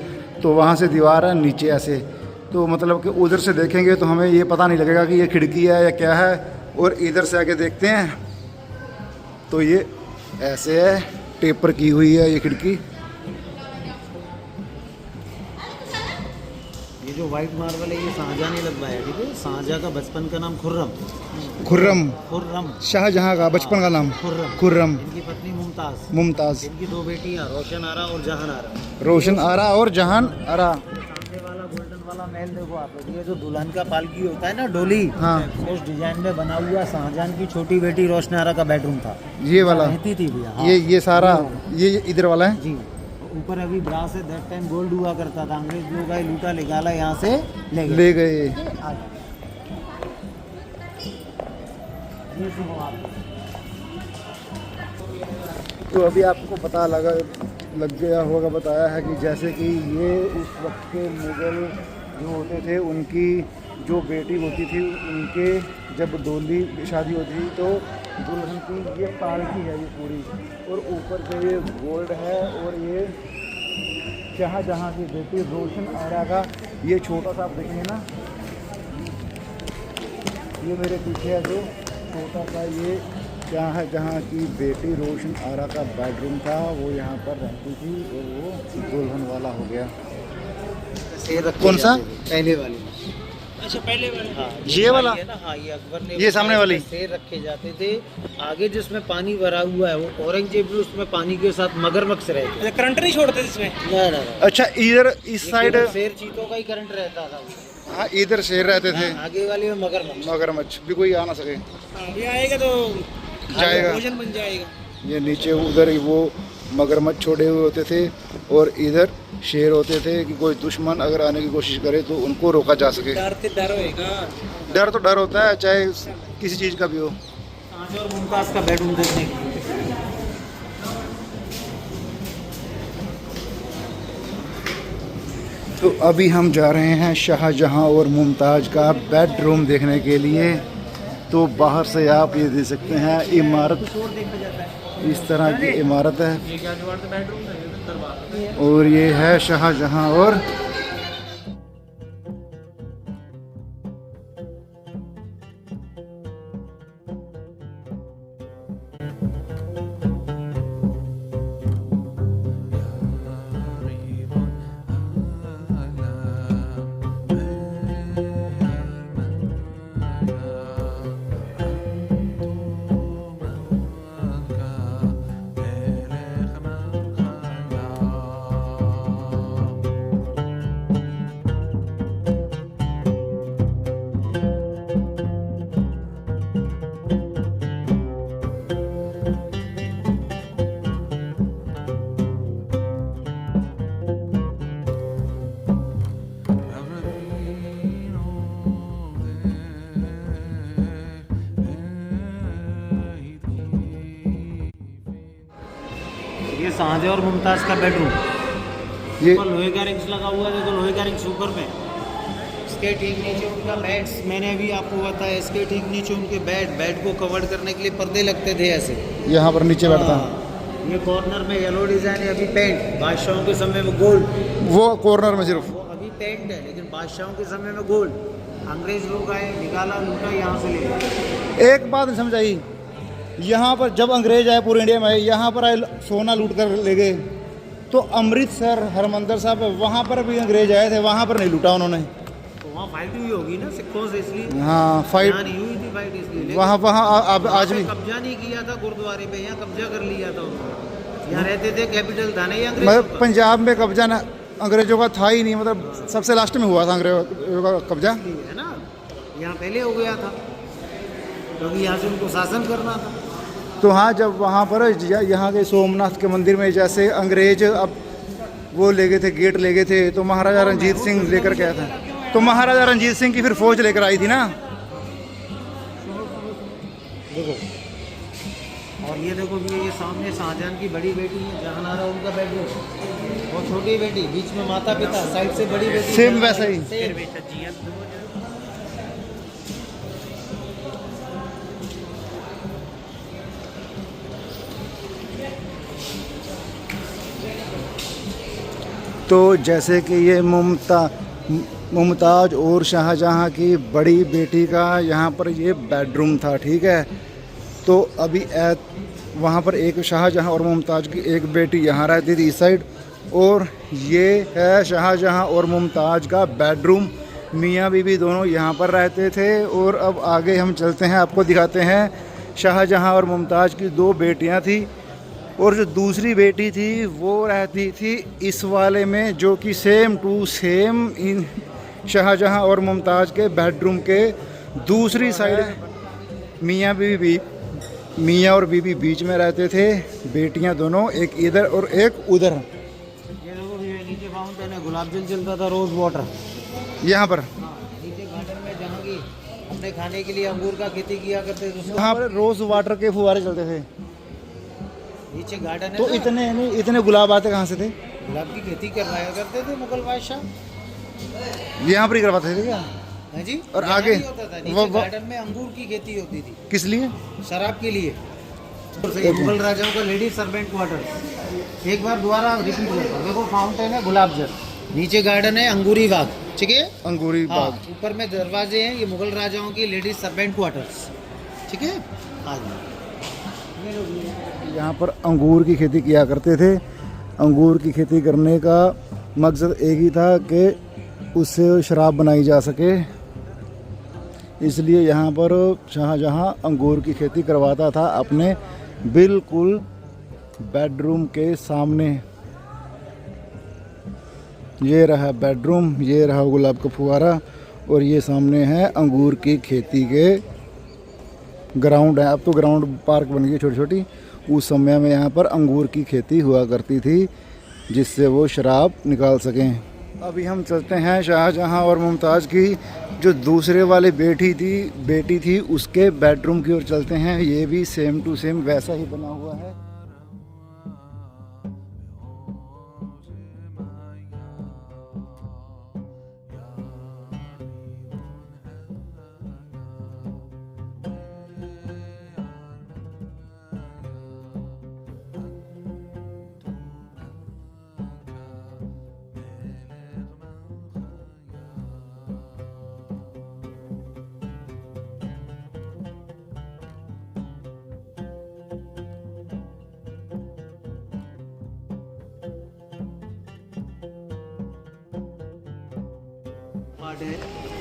तो वहाँ से दीवार है नीचे ऐसे, तो मतलब कि उधर से देखेंगे तो हमें ये पता नहीं लगेगा कि ये खिड़की है या क्या है, और इधर से आके देखते हैं तो ये ऐसे है, टेपर की हुई है ये खिड़की। ये जो व्हाइट मार्बल है ये शाहजहां ने लगवाया, ठीक है। शाहजहां का बचपन का नाम खुर्रम, खुर्रम शाहजहां का बचपन का नाम खुर्रम। इनकी पत्नी मुमताज, मुमताज। इनकी 2 बेटियां रोशन आरा और जहान आरा। रोशन आरा और जहान आरा। सामने वाला गोल्डन वाला महल देखो आप लोग, ये जो दुल्हन का पालकी होता है ना, डोली, हाँ। उस डिजाइन में बना हुआ शाहजहां की छोटी बेटी रोशन आरा का बेडरूम था, ये वाला रहती थी भैया। हाँ। ये सारा ये इधर वाला है जी। ऊपर अभी ब्रास है, दैट टाइम गोल्ड हुआ करता था, अंग्रेज लोग आए, लूटा निकाला, यहाँ से ले गए। ये सुनो आप। तो अभी आपको पता लग गया होगा, बताया है कि जैसे कि ये उस वक्त के मुगल जो होते थे, उनकी जो बेटी होती थी, उनके जब डोली शादी होती थी तो दुल्हन की ये पालकी है ये पूरी, और ऊपर से ये गोल्ड है, और ये शाहजहां की बेटी रोशन आरा का ये छोटा सा आप देखेंगे ना, ये मेरे पीछे है जो छोटा सा, ये शाहजहां की बेटी रोशन आरा का बेडरूम था, वो यहाँ पर रहती थी और वो दुल्हन वाला हो गया। कौन सा? पहले वाली। अच्छा पहले वाले। हाँ, ये वाला है ना, हाँ, ये अकबर ने ये सामने वाली शेर रखे जाते थे। आगे जिसमें पानी भरा हुआ है वो औरंगजेब भी उसमें पानी के साथ मगरमच्छ रहते। अच्छा करंट नहीं छोड़ते इसमें? ना। अच्छा, इधर इस साइड शेर चीतों का ही करंट रहता था। हाँ, इधर शेर रहते थे, आगे वाली में मगरमच्छ। मगरमच्छ भी कोई आ ना सके, ये आएगा तो जाएगा। भोजन बन जाएगा। ये नीचे उधर वो मगरमच्छ छोड़े हुए होते थे, और इधर शेर होते थे कि कोई दुश्मन अगर आने की कोशिश करे तो उनको रोका जा सके। डर होएगा। डर तो डर होता है, चाहे किसी चीज़ का भी हो। शाहजहां और मुमताज का बेडरूम देखने के लिए। तो अभी हम जा रहे हैं शाहजहां और मुमताज का बेडरूम देखने के लिए। तो बाहर से आप ये देख सकते हैं, इमारत इस तरह की इमारत है, और ये है शाहजहां और शाहजहां और मुमताज का बेडरूम। ये ऊपर लोहे का रिंग्स लगा हुआ है, देखो लोहे का रिंग्स ऊपर में। इसके ठीक नीचे उनका बेड्स, मैंने अभी आपको बताया, इसके ठीक नीचे उनके बेड को कवर करने के लिए पर्दे लगते थे ऐसे। यहाँ पर नीचे बैठता हाँ, ये कॉर्नर में येलो डिजाइन है, अभी पेंट। बादशाहों के समय में गोल्ड, वो कॉर्नर में सिर्फ। वो अभी पेंट है, लेकिन बादशाहों के समय में गोल्ड। अंग्रेज लोग आए, निकाला, लूटा, यहाँ से ले गए। एक बात नहीं समझाई, यहाँ पर जब अंग्रेज आए पूरे इंडिया में आए, यहाँ पर आए सोना लूट कर ले गए, तो अमृतसर हरमंदिर साहब वहाँ पर भी अंग्रेज आए थे, वहाँ पर नहीं लूटा उन्होंने। तो वहाँ फाइट हुई होगी ना सिखों से, इसलिए। हाँ फाइट यहाँ नहीं हुई थी फाइट, इसलिए। वहाँ वहाँ अब आज पे भी कब्जा नहीं किया था गुरुद्वारे पे, यहाँ कब्जा कर लिया था उन्होंने। यहाँ रहते थे, कैपिटल था नहीं अंग्रेजों मतलब का। पंजाब में कब्जा ना अंग्रेजों का था ही नहीं, मतलब सबसे लास्ट में हुआ था अंग्रेजों का कब्जा। है ना, यहाँ पहले हो गया था, क्योंकि यहाँ से उनको शासन करना था। तो हाँ, जब वहाँ पर यहाँ के सोमनाथ के मंदिर में जैसे अंग्रेज अब वो ले गए थे, गेट ले गए थे, तो महाराजा रंजीत सिंह लेकर गया था, तो महाराजा रंजीत सिंह की फिर फौज लेकर आई थी ना। देखो, और ये देखो भी, ये सामने शाहजहां की बड़ी बेटी है, जहानारा उनका बेडरूम, और छोटी बेटी, बीच में माता पिता, साइड से बड़ी बेटी। सेम वैसा ही। सेम। तो जैसे कि ये मुमताज और शाहजहां की बड़ी बेटी का यहाँ पर ये बेडरूम था, ठीक है। तो अभी वहाँ पर एक शाहजहां और मुमताज की एक बेटी यहाँ रहती थी इस साइड, और ये है शाहजहां और मुमताज का बेडरूम। मियाँ बीवी दोनों यहाँ पर रहते थे। और अब आगे हम चलते हैं, आपको दिखाते हैं। शाहजहां और मुमताज की दो बेटियाँ थी, और जो दूसरी बेटी थी वो रहती थी इस वाले में, जो कि सेम टू सेम इन शाहजहां और मुमताज़ के बेडरूम के दूसरी साइड। मियाँ और बीवी बीच में रहते थे, बेटियां दोनों एक इधर और एक उधर। ये देखो ये नीचे फाउंटेन है, गुलाब जल चलता था, रोज वाटर। यहाँ पर नीचे गार्डन में जहाँ की अपने खाने के लिए अंगूर का खेती किया करते थे, उसको यहाँ पर रोज़ वाटर के फुहारे चलते थे। नीचे गार्डन है तो ना। इतने गुलाब आते कहाँ से थे? गुलाब की खेती करवाया करते थे मुगल बादशाह। यहाँ पर ही करवाते थे क्या? है जी। और यहाँ आगे नहीं होता था, नीचे गार्डन में अंगूर की खेती होती थी। किस लिए? शराब के लिए। मुगल राजाओं का लेडीज सर्वेंट क्वार्टर। एक बार दोबारा रिपीट करता हूँ। देखो फाउंटेन है, गुलाब जल, नीचे गार्डन है, अंगूरी बाग, ठीक है, अंगूरी बाग। ऊपर में दरवाजे हैं, ये मुगल राजाओं की लेडीज सर्वेंट क्वार्टर्स, ठीक है। यहाँ पर अंगूर की खेती किया करते थे। अंगूर की खेती करने का मकसद एक ही था कि उससे शराब बनाई जा सके, इसलिए यहाँ पर शाहजहां अंगूर की खेती करवाता था अपने बिल्कुल बेडरूम के सामने। ये रहा बेडरूम, ये रहा गुलाब का फुहारा, और ये सामने है अंगूर की खेती के ग्राउंड है। अब तो ग्राउंड पार्क बन गई छोटी छोटी। उस समय में यहाँ पर अंगूर की खेती हुआ करती थी, जिससे वो शराब निकाल सकें। अभी हम चलते हैं शाहजहां और मुमताज़ की जो दूसरे वाली बेटी थी उसके बेडरूम की ओर चलते हैं। ये भी सेम टू सेम वैसा ही बना हुआ है।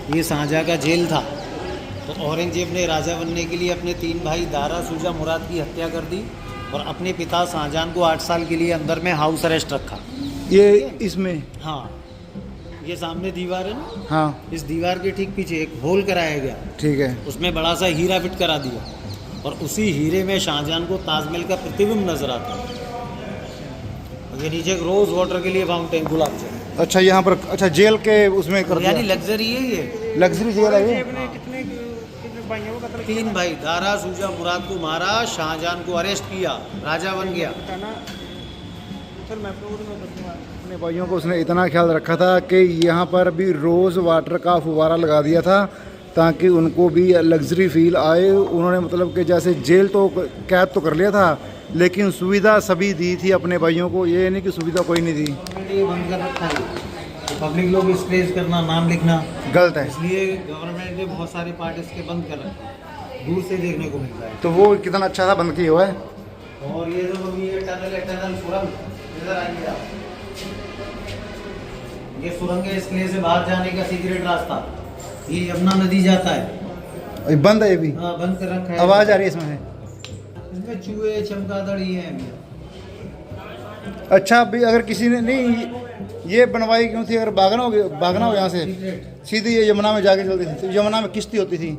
ये शाहजहां का जेल था। तो औरंगजेब ने राजा बनने के लिए अपने 3 भाई दारा, सूजा, मुराद की हत्या कर दी और अपने पिता शाहजहां को 8 साल के लिए अंदर में हाउस अरेस्ट रखा। ये इसमें, हाँ, ये सामने दीवार है ना, हाँ, इस दीवार के ठीक पीछे एक होल कराया गया, ठीक है। उसमें बड़ा सा हीरा फिट करा दिया, और उसी हीरे में शाहजहां को ताजमहल का प्रतिबिंब नजर आता है। और ये नीचे एक रोज वाटर के लिए फाउंटेन, गुलाब जल। अच्छा, यहाँ पर अच्छा जेल के उसमें कर दिया, यानी लग्जरी है ये। लग्जरी जेल है ये। कितने भाइयों को कत्ल 3 भाई दारा, सूजा, मुराद को मारा, शाहजहां को अरेस्ट किया, राजा बन गया। सर मैं अपने वो करने वाला अपने भाइयों को उसने इतना ख्याल रखा था कि यहाँ पर भी रोज़ वाटर का फुवारा लगा दिया था ताकि उनको भी लग्जरी फील आए। उन्होंने मतलब कि जैसे जेल तो कैद तो कर लिया था लेकिन सुविधा सभी दी थी अपने भाइयों को, ये नहीं कि सुविधा कोई नहीं दी। ये बंद कर रखा है, तो पब्लिक लोग स्प्रेज करना, नाम लिखना गलत है। इसलिए गवर्नमेंट ने बहुत सारे पार्ट इसके बंद कर रखे हैं, दूर से देखने को मिलता है। तो वो कितना अच्छा था बंद किया हुआ है। और ये जो अभी ये टनल सुरंग इधर आइए आप, ये सुरंग है, इस किले से बाहर जाने का सीक्रेट रास्ता, ये यमुना नदी जाता है। ये बंद है ये भी, हाँ बंद कर रखा है। आवाज़ आ रही है इसमें से। इसमें चूहे चमगादड़ ये हैं। अच्छा अभी अगर किसी ने नहीं ये बनवाई क्यों थी, अगर भागना हो यहाँ से सीधी ये यमुना में जाके चलती थी, तो यमुना में किश्ती होती थी,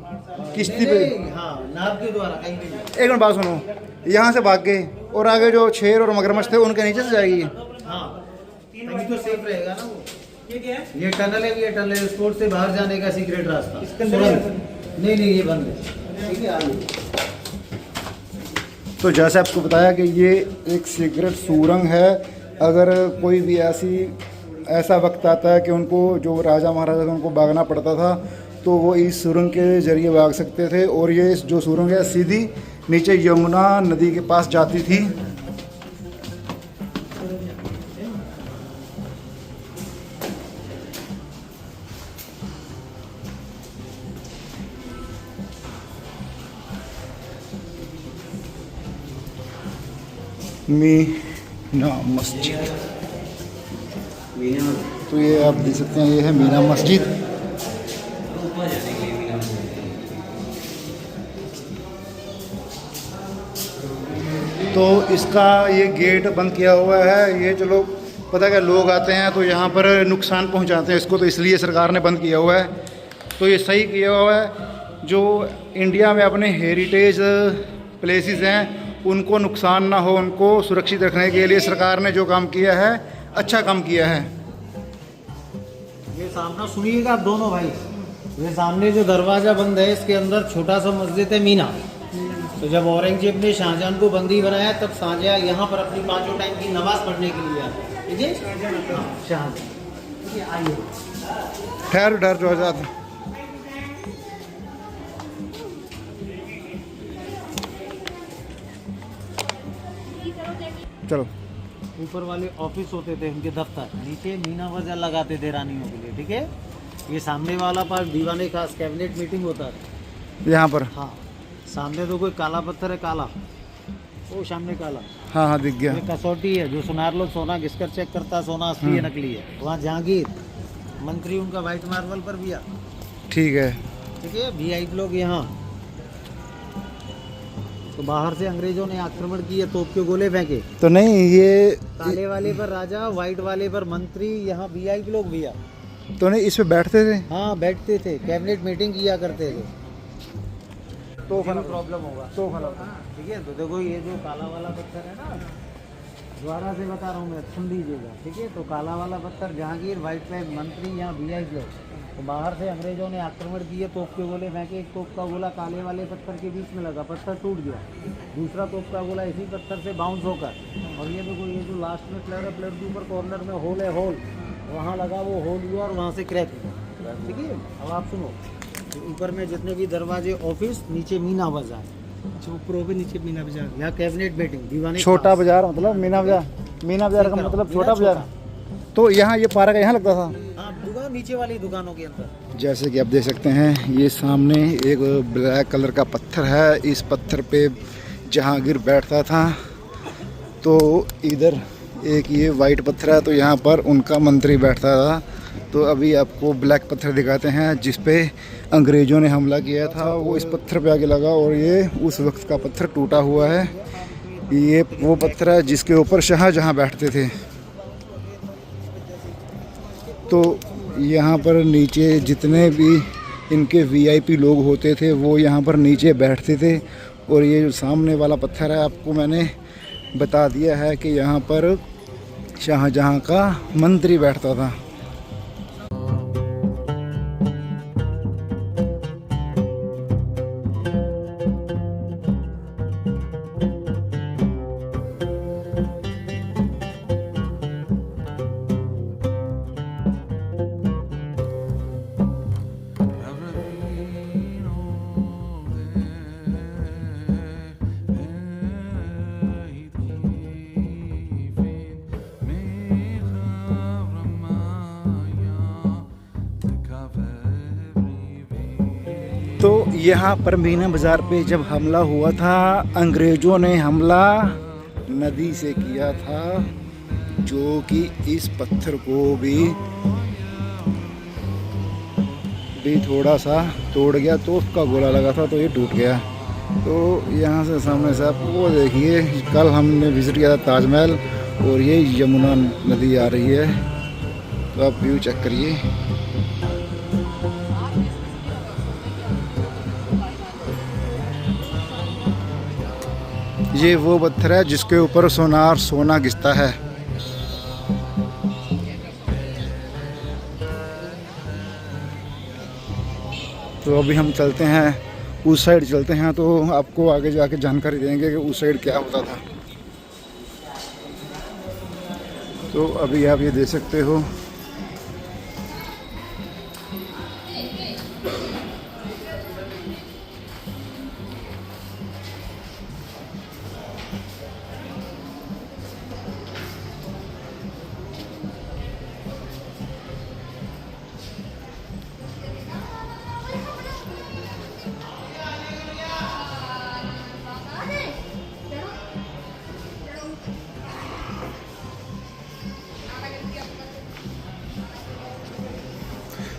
किश्ती पे। हाँ नाव के द्वारा कहीं भी नहीं। एक मिनट बात सुनो, यहाँ से भाग गए और आगे जो शेर और मगरमच्छ थे उनके नीचे से जाएगी। हाँ तभी तो सेफ रहेगा ना वो। ये क्या है? ये टनल है, ये टनल है, स्पोर्ट से बाहर जाने का सीक्रेट रास्ता। नहीं ये बंद है, ठीक है आगे। तो जैसे आपको बताया कि ये एक सीक्रेट सुरंग है। अगर कोई भी ऐसा वक्त आता है कि उनको जो राजा महाराजा थे उनको भागना पड़ता था तो वो इस सुरंग के जरिए भाग सकते थे। और ये जो सुरंग है सीधी नीचे यमुना नदी के पास जाती थी। मीना मस्जिद, तो ये आप देख सकते हैं, ये है मीना मस्जिद। तो इसका ये गेट बंद किया हुआ है। ये चलो पता क्या लोग आते हैं तो यहाँ पर नुकसान पहुँचाते हैं इसको, तो इसलिए सरकार ने बंद किया हुआ है। तो ये सही किया हुआ है। जो इंडिया में अपने हेरिटेज प्लेसेस हैं उनको नुकसान ना हो, उनको सुरक्षित रखने के लिए सरकार ने जो काम किया है अच्छा काम किया है। ये सामना सुनिएगा आप दोनों भाई, ये सामने जो दरवाजा बंद है इसके अंदर छोटा सा मस्जिद है मीना। तो जब औरंगजेब ने शाहजहां को बंदी बनाया तब शाहजहां यहाँ पर अपनी 5 टाइम की नमाज पढ़ने के लिए आया। ठीक है शाहजहां, आइए ठहर जो आजाद। चलो ऊपर वाले ऑफिस होते थे उनके दफ्तर, नीचे मीना बाजार लगाते थे रानियों के लिए। ठीक है, ये सामने वाला पास दीवाने खास कैबिनेट मीटिंग होता था यहाँ पर। हाँ सामने तो कोई काला पत्थर है, काला वो सामने काला। हाँ दिख गया। ये कसौटी है जो सुनार लोग सोना घिसकर चेक करता, सोना असली है नकली है। वहाँ जहांगीर मंत्री उनका व्हाइट मार्बल पर भी आ। ठीक है। ठीक है, वीआईपी लोग यहाँ। तो बाहर से अंग्रेजों ने आक्रमण किए, तोप के गोले फेंके। तो नहीं ये काले वाले पर राजा, व्हाइट वाले पर मंत्री, यहाँ वीआईपी लोग भी आ। तो नहीं इस पे बैठते थे। हाँ बैठते थे, कैबिनेट मीटिंग किया करते थे। तो प्रॉब्लम होगा तो ठीक है। तो देखो ये जो काला वाला पत्थर है ना, दोबारा से बता रहा हूँ मैं, सुन लीजिएगा। ठीक है, तो काला वाला पत्थर जहांगीर, व्हाइट पे मंत्री, यहाँ वीआईपी लोग। तो बाहर से अंग्रेजों ने आक्रमण किए, तोप के गोले फेंके। एक तोप का गोला काले वाले पत्थर के बीच में लगा, पत्थर टूट गया। दूसरा तोप का गोला इसी पत्थर से बाउंस होकर, और ये देखो ये जो लास्ट में प्लेट है, प्लेट के ऊपर कॉर्नर में होल है, होल वहाँ लगा, वो होल हुआ और वहाँ से क्रैक हुआ। ठीक है, अब आप सुनो, तो ऊपर में जितने भी दरवाजे, ऑफिस, नीचे मीना बाजार, ऊपर भी नीचे मीना बाजार, यहाँ कैबिनेट मीटिंग, दीवाने छोटा बाजार मतलब मीना बाजार का मतलब छोटा बाजार। तो यहाँ ये पार्क यहाँ लगता था। हाँ दुकान नीचे वाली दुकानों के अंदर। जैसे कि आप देख सकते हैं ये सामने एक ब्लैक कलर का पत्थर है। इस पत्थर पे जहांगीर बैठता था। तो इधर एक ये वाइट पत्थर है, तो यहाँ पर उनका मंत्री बैठता था। तो अभी आपको ब्लैक पत्थर दिखाते हैं जिस पे अंग्रेज़ों ने हमला किया था, वो इस पत्थर पे आके लगा और ये उस वक्त का पत्थर टूटा हुआ है। ये वो पत्थर है जिसके ऊपर शाहजहां बैठते थे। तो यहाँ पर नीचे जितने भी इनके वीआईपी लोग होते थे वो यहाँ पर नीचे बैठते थे। और ये जो सामने वाला पत्थर है आपको मैंने बता दिया है कि यहाँ पर शाहजहां का मंत्री बैठता था। तो यहाँ पर मीना बाज़ार पे जब हमला हुआ था, अंग्रेज़ों ने हमला नदी से किया था, जो कि इस पत्थर को भी थोड़ा सा तोड़ गया। तो उसका गोला लगा था तो ये टूट गया। तो यहाँ से सामने से आप वो देखिए, कल हमने विज़िट किया था ताजमहल, और ये यमुना नदी आ रही है। तो आप व्यू चेक करिए। ये वो पत्थर है जिसके ऊपर सोना घिसता है। तो अभी हम चलते हैं, उस साइड चलते हैं, तो आपको आगे जाके जानकारी देंगे कि उस साइड क्या होता था। तो अभी आप ये देख सकते हो,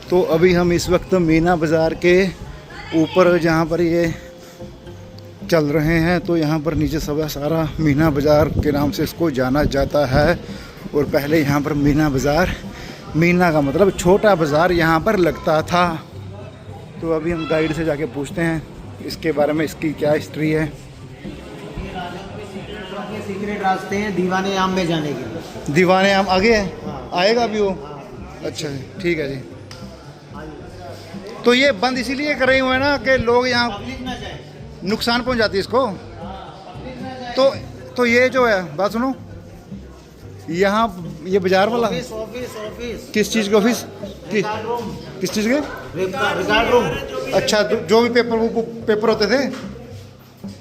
तो अभी हम इस वक्त मीना बाज़ार के ऊपर जहाँ पर ये चल रहे हैं, तो यहाँ पर नीचे सब सारा मीना बाज़ार के नाम से इसको जाना जाता है। और पहले यहाँ पर मीना बाज़ार, मीना का मतलब छोटा बाज़ार यहाँ पर लगता था। तो अभी हम गाइड से जाके पूछते हैं इसके बारे में, इसकी क्या हिस्ट्री है। सीक्रेट रास्ते हैं दीवाने आम में जाने के। दीवाने आम आगे है? आएगा अभी वो? अच्छा ठीक है जी। तो ये बंद इसीलिए कर रहे हुए हैं ना कि लोग यहाँ नुकसान पहुँच जाती है इसको। तो ये जो है, बात सुनो, यहाँ ये बाजार वाला ऑफिस किस चीज़ के ऑफिस, किस चीज़ के? Record room. अच्छा, जो भी पेपर होते थे,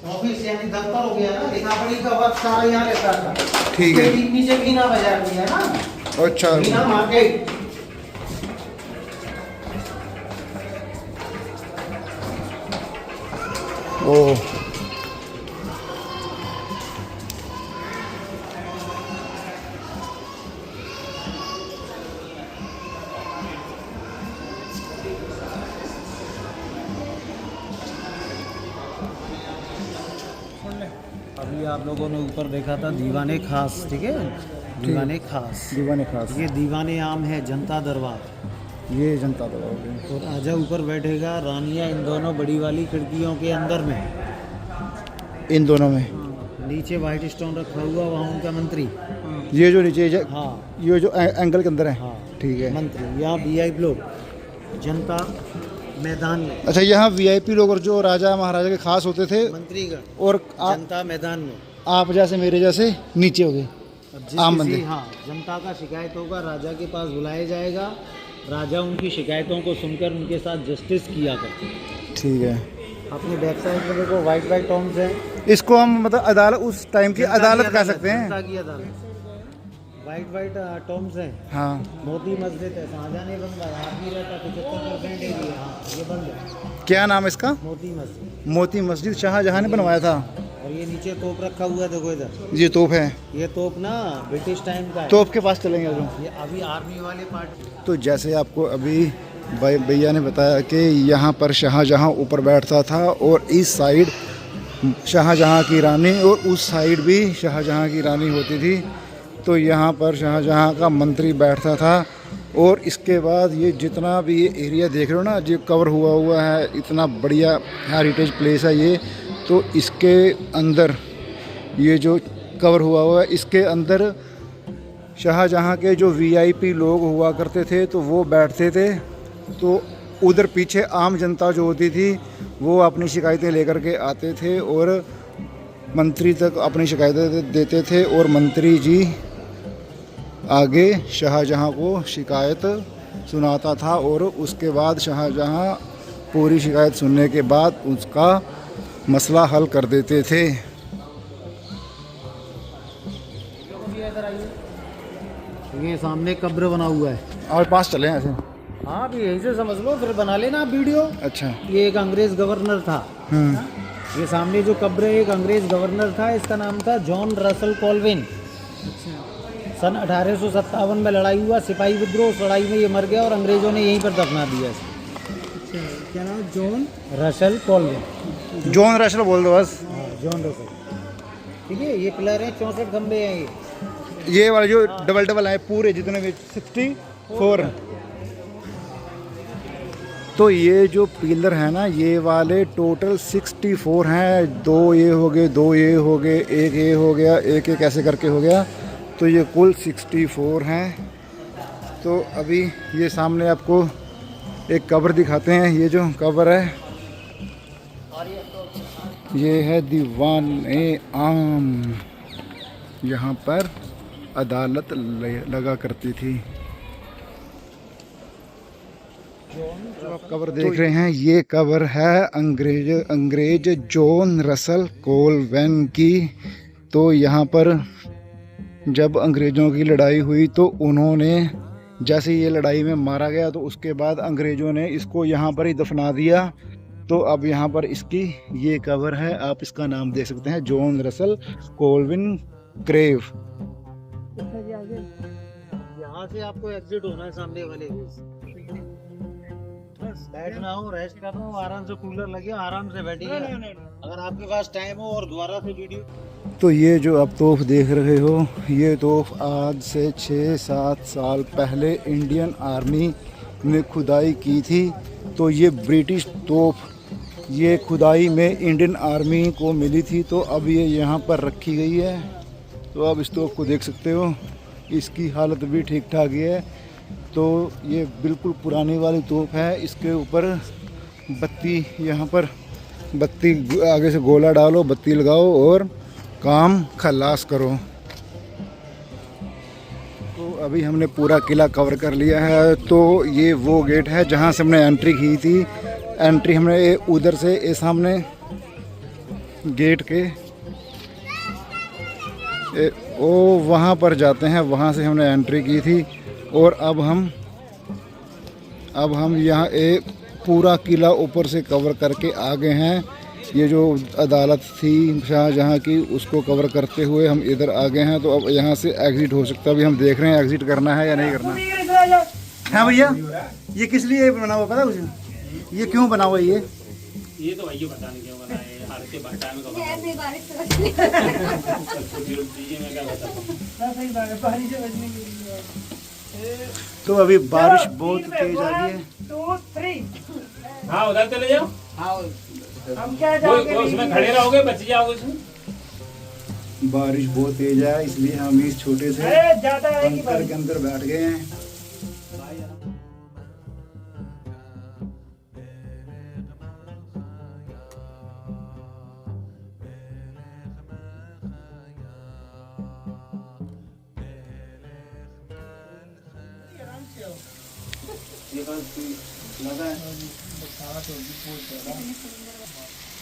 ऑफिस यानी दफ्तर हो गया ना, लिखापढ़ी का वक्त सारा यहाँ रहता था। ठीक है। नीचे मीना बाजार भी है ना। अच्छा, मीना मार्केट। ओ अभी आप लोगों ने ऊपर देखा था दीवाने खास, ठीक है, दीवाने खास। दीवाने खास, ये दीवाने आम है, जनता दरबार। ये जनता दरबार। और राजा ऊपर बैठेगा, रानियां इन दोनों बड़ी वाली खिड़कियों के अंदर में, इन दोनों में। नीचे वाइट स्टोन रखा हुआ, वहाँ उनका मंत्री। ये जो नीचे हाँ, ये जो एंगल के अंदर है। हाँ ठीक है। मंत्री। यहाँ वीआईपी लोग जनता मैदान में। अच्छा, यहाँ वीआईपी लोग और जो राजा महाराजा के खास होते थे, मंत्रीगण और जनता मैदान में। आप जैसे मेरे जैसे नीचे हो गए आम बंदे। हाँ, जनता का शिकायत होगा, राजा के पास बुलाया जाएगा, राजा उनकी शिकायतों को सुनकर उनके साथ जस्टिस किया करते। ठीक है। अपने बैक साइड में देखो वाइट वाइट टॉम्स हैं। इसको हम मतलब अदालत, उस टाइम की अदालत कह सकते हैं। जनता की अदालत। वाइट वाइट टॉम्स हैं। हाँ। मोती मस्जिद है, शाहजहां ने बनवाया, आदमी रहता 75% एरिया। हाँ, ये बंद है। क्या नाम है इसका? मोती मस्जिद। मोती मस्जिद शाहजहां ने बनवाया था। और ये नीचे तोप रखा हुआ है, देखो इधर। ये तोप है। ये तोप ना ब्रिटिश टाइम का है। तोप के पास चलेंगे जो। ये अभी आर्मी वाले पार्ट। तो जैसे आपको अभी भैया ने बताया कि यहाँ पर शाहजहां ऊपर बैठता था, और इस साइड शाहजहां की रानी, और उस साइड भी शाहजहां की रानी होती थी। तो यहाँ पर शाहजहां का मंत्री बैठता था। और इसके बाद ये जितना भी ये एरिया देख रहे हो ना, जो कवर हुआ है, इतना बढ़िया हेरिटेज प्लेस है ये। तो इसके अंदर ये जो कवर हुआ है, इसके अंदर शाहजहां के जो वीआईपी लोग हुआ करते थे, तो वो बैठते थे। तो उधर पीछे आम जनता जो होती थी, वो अपनी शिकायतें लेकर के आते थे और मंत्री तक अपनी शिकायतें देते थे, और मंत्री जी आगे शाहजहां को शिकायत सुनाता था। और उसके बाद शाहजहां पूरी शिकायत सुनने के बाद उसका मसला हल कर देते थे। ये सामने कब्र बना हुआ है। और पास चले ऐसे। हाँ अभी यहीं से समझ लो, फिर बना लेना आप वीडियो। अच्छा। ये एक अंग्रेज गवर्नर था। ये सामने जो कब्र है एक अंग्रेज गवर्नर था, इसका नाम था जॉन रसल कॉल्विन। सन 1857 में लड़ाई हुआ, सिपाही विद्रोह, उस लड़ाई में ये मर गया और अंग्रेजों ने यहीं पर दफना दिया इसको। अच्छा, क्या नाम? John Russell Colvin. John Russell बोल दो बस। हाँ, जॉन रसल। ठीक है, ये पिलर है, 64 खंबे हैं ये वाले जो डबल डबल है पूरे जितने भी 64 हैं। तो ये जो पिलर है ना, ये वाले टोटल 64 हैं। 2 ये हो गए, 2 ये हो गए, एक ये हो गया, एक एक ऐसे करके हो गया, तो ये कुल 64 हैं। तो अभी ये सामने आपको एक कब्र दिखाते हैं। ये जो कब्र है ये है दीवान-ए-आम। यहाँ पर अदालत लगा करती थी। जो आप कब्र देख रहे हैं, ये कब्र है अंग्रेज जॉन रसल कोलवेन की। तो यहाँ पर जब अंग्रेज़ों की लड़ाई हुई तो उन्होंने, जैसे ये लड़ाई में मारा गया तो उसके बाद अंग्रेज़ों ने इसको यहाँ पर ही दफना दिया। तो अब यहाँ पर इसकी ये कब्र है, आप इसका नाम देख सकते हैं, जॉन रसल कोलविन ग्रेव। यहाँ से आपको एग्जिट होना है सामने वाले बैठना हो, रेस्ट करना हो, आराम से कूलर लगे, आराम से बैठिए। अगर आपके पास टाइम हो और दोबारा से वीडियो। तो ये जो आप तोप देख रहे हो, ये तोप आज से 6-7 साल पहले इंडियन आर्मी ने खुदाई की थी। तो ये ब्रिटिश तोप ये खुदाई में इंडियन आर्मी को मिली थी, तो अब ये यहाँ पर रखी गई है। तो आप इस तोप को देख सकते हो, इसकी हालत भी ठीक ठाक ही है। तो ये बिल्कुल पुरानी वाली तोप है। इसके ऊपर बत्ती, यहाँ पर बत्ती आगे से गोला डालो, बत्ती लगाओ और काम खलास करो। तो अभी हमने पूरा किला कवर कर लिया है। तो ये वो गेट है जहाँ से हमने एंट्री की थी। एंट्री हमने उधर से ये सामने गेट के वो वहाँ पर जाते हैं, वहाँ से हमने एंट्री की थी। और अब हम यहाँ एक पूरा किला ऊपर से कवर करके आ गए हैं। ये जो अदालत थी शाहजहाँ की, उसको कवर करते हुए हम इधर आ गए हैं। तो अब यहाँ से एग्ज़िट हो सकता है। अभी हम देख रहे हैं एग्ज़िट करना है या नहीं करना। हाँ भैया, ये किस लिए बना हुआ पता है कुछ? ये क्यों बना हुआ ये तो भैया पता नहीं क्यों बनाए, हर के टाइम का तो अभी बारिश बहुत तेज आ रही है। 2, 3। हाँ उधर चले जाओ। हम क्या जाओगे? उसमें खड़े रहोगे, बच जाओगे उसमें। बारिश बहुत तेज है, इसलिए हम इस छोटे से ज्यादा बंकर के अंदर बैठ गए हैं।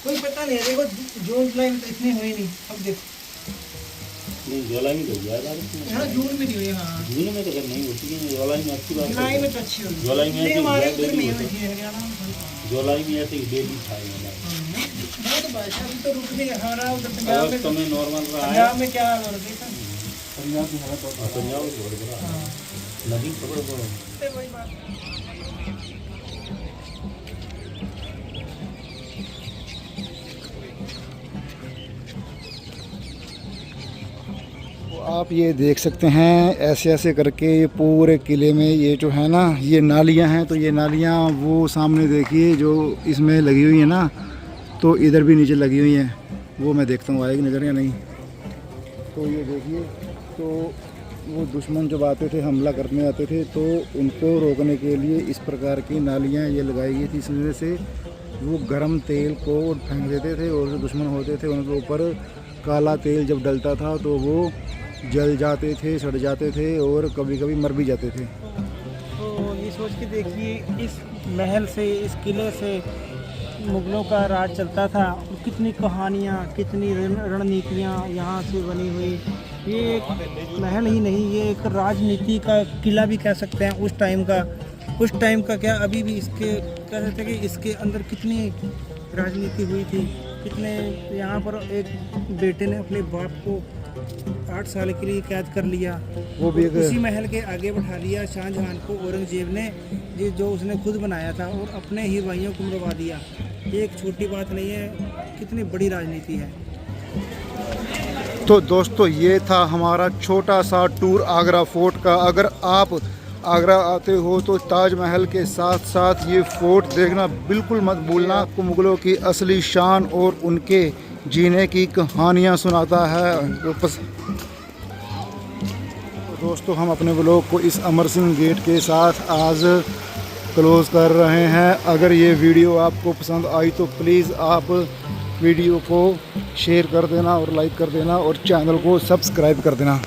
कोई पता नहीं है। देखो जून जुलाई में तो इतनी हुई नहीं। अब देखो जुलाई में तो ज्यादा, हाँ जून में नहीं हुई। हाँ जून में तो नहीं होती है, जुलाई में अच्छी बात जुलाई है। में तो अच्छी हुई। जुलाई में नहीं, हमारे इधर डेली नहीं होता हुई है। थी हरियाणा में। जुलाई में ऐसे डेली खाएंगे। हाँ तो बारिश अभी तो रुक नहीं रहा। उधर पंजाब में, अगस्त में नॉर्मल रहा है। पंजाब में क्या हाल हो रही है? पंजाब की हालत बहुत पंजाब में बहुत बुरा है। नदी पकड़ पड़ो। वही बात। आप ये देख सकते हैं, ऐसे ऐसे करके ये पूरे किले में ये जो है ना, ये नालियाँ हैं। तो ये नालियाँ वो सामने देखिए जो इसमें लगी हुई है ना, तो इधर भी नीचे लगी हुई हैं। वो मैं देखता हूँ आएगी नज़र या नहीं। तो ये देखिए, तो वो दुश्मन जब आते थे, हमला करने आते थे, तो उनको रोकने के लिए इस प्रकार की नालियाँ ये लगाई गई थी। इस वजह से वो गर्म तेल को फेंक देते थे और जो दुश्मन होते थे उनके ऊपर काला तेल जब डलता था तो वो जल जाते थे, सड़ जाते थे और कभी कभी मर भी जाते थे। तो ये सोच के देखिए, इस महल से, इस किले से मुगलों का राज चलता था। कितनी कहानियाँ, कितनी रणनीतियाँ यहाँ से बनी हुई। ये एक महल ही नहीं, ये एक राजनीति का किला भी कह सकते हैं उस टाइम का। उस टाइम का क्या अभी भी इसके कह सकते हैं कि इसके अंदर कितनी राजनीति हुई थी, कितने यहाँ पर एक बेटे ने अपने बाप को 8 साल के लिए कैद कर लिया, वो भी और उसी महल के आगे बैठा लिया शाहजहां को औरंगजेब ने, जो उसने खुद बनाया था, और अपने ही भाइयों को मरवा दिया। ये एक छोटी बात नहीं है, कितनी बड़ी राजनीति है। तो दोस्तों ये था हमारा छोटा सा टूर आगरा फोर्ट का। अगर आप आगरा आते हो तो ताजमहल के साथ साथ ये फोर्ट देखना बिल्कुल मत भूलना। आपको मुगलों की असली शान और उनके जीने की कहानियाँ सुनाता है। तो दोस्तों हम अपने ब्लॉग को इस अमर सिंह गेट के साथ आज क्लोज़ कर रहे हैं। अगर ये वीडियो आपको पसंद आई तो प्लीज़ आप वीडियो को शेयर कर देना और लाइक कर देना और चैनल को सब्सक्राइब कर देना।